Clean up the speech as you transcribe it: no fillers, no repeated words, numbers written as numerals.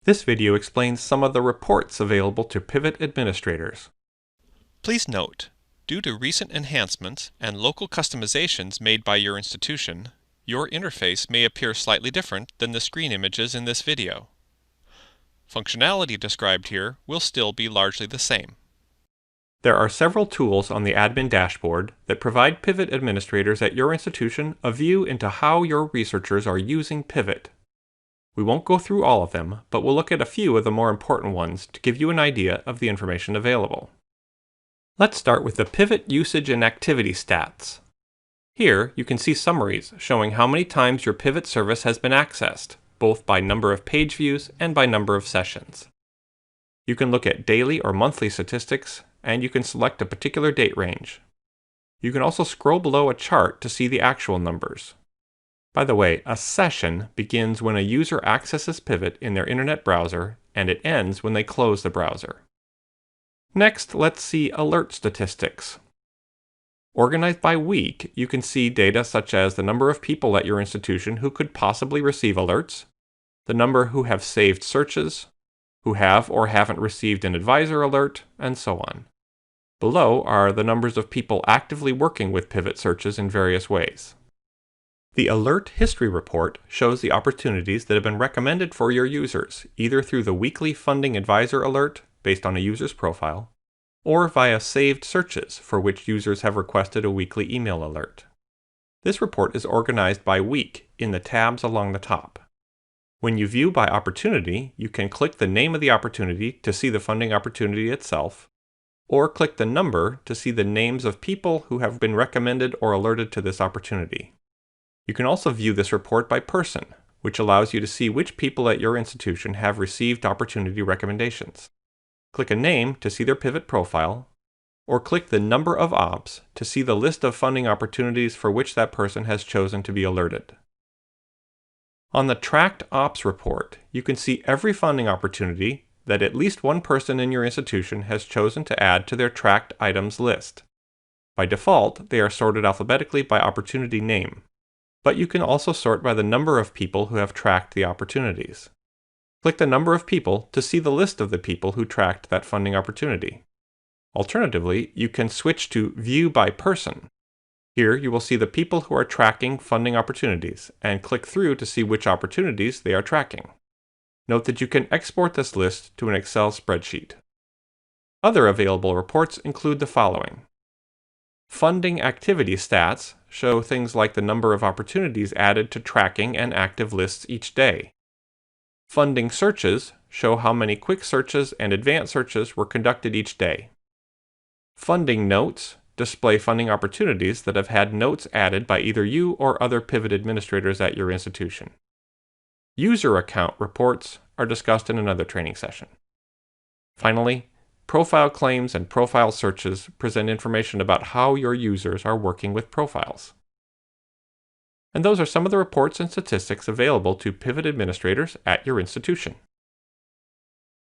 This video explains some of the reports available to Pivot administrators. Please note, due to recent enhancements and local customizations made by your institution, your interface may appear slightly different than the screen images in this video. Functionality described here will still be largely the same. There are several tools on the admin dashboard that provide Pivot administrators at your institution a view into how your researchers are using Pivot. We won't go through all of them, but we'll look at a few of the more important ones to give you an idea of the information available. Let's start with the Pivot Usage and Activity Stats. Here, you can see summaries showing how many times your Pivot service has been accessed, both by number of page views and by number of sessions. You can look at daily or monthly statistics, and you can select a particular date range. You can also scroll below a chart to see the actual numbers. By the way, a session begins when a user accesses Pivot in their internet browser, and it ends when they close the browser. Next, let's see alert statistics. Organized by week, you can see data such as the number of people at your institution who could possibly receive alerts, the number who have saved searches, who have or haven't received an advisor alert, and so on. Below are the numbers of people actively working with Pivot searches in various ways. The Alert History Report shows the opportunities that have been recommended for your users, either through the weekly Funding Advisor alert based on a user's profile, or via saved searches for which users have requested a weekly email alert. This report is organized by week in the tabs along the top. When you view by opportunity, you can click the name of the opportunity to see the funding opportunity itself, or click the number to see the names of people who have been recommended or alerted to this opportunity. You can also view this report by person, which allows you to see which people at your institution have received opportunity recommendations. Click a name to see their Pivot profile, or click the number of ops to see the list of funding opportunities for which that person has chosen to be alerted. On the Tracked Ops report, you can see every funding opportunity that at least one person in your institution has chosen to add to their tracked items list. By default, they are sorted alphabetically by opportunity name, but you can also sort by the number of people who have tracked the opportunities. Click the number of people to see the list of the people who tracked that funding opportunity. Alternatively, you can switch to View by Person. Here you will see the people who are tracking funding opportunities, and click through to see which opportunities they are tracking. Note that you can export this list to an Excel spreadsheet. Other available reports include the following. Funding Activity Stats show things like the number of opportunities added to tracking and active lists each day. Funding Searches show how many quick searches and advanced searches were conducted each day. Funding Notes display funding opportunities that have had notes added by either you or other Pivot administrators at your institution. User Account Reports are discussed in another training session. Finally, Profile Claims and Profile Searches present information about how your users are working with profiles. And those are some of the reports and statistics available to Pivot administrators at your institution.